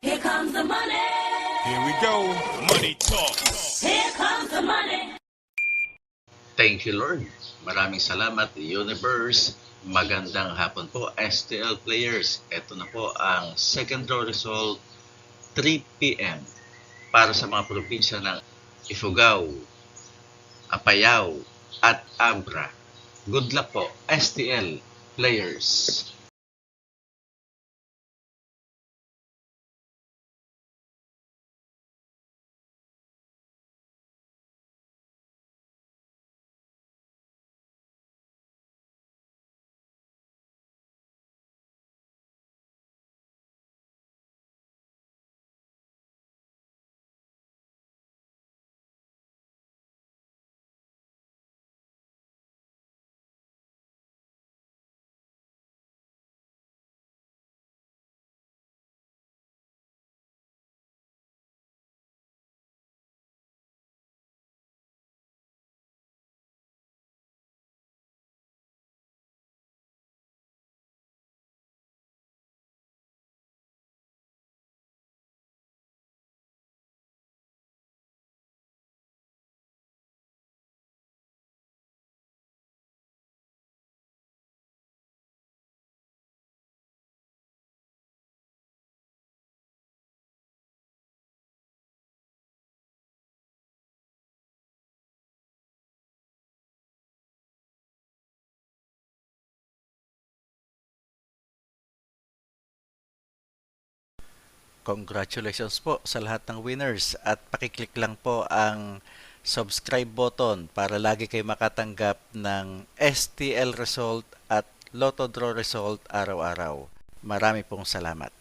Here comes the money. Here we go. Money talk. Here comes the money. Thank you, Lord. Maraming salamat, Universe. Magandang hapon po, STL players. Ito na po ang second draw result, 3 p.m. para sa mga probinsya ng Ifugao, Apayao, at Abra. Good luck po, STL players. Congratulations po sa lahat ng winners at pakiclick lang po ang subscribe button para lagi kayo makatanggap ng STL result at Lotto Draw result araw-araw. Marami pong salamat.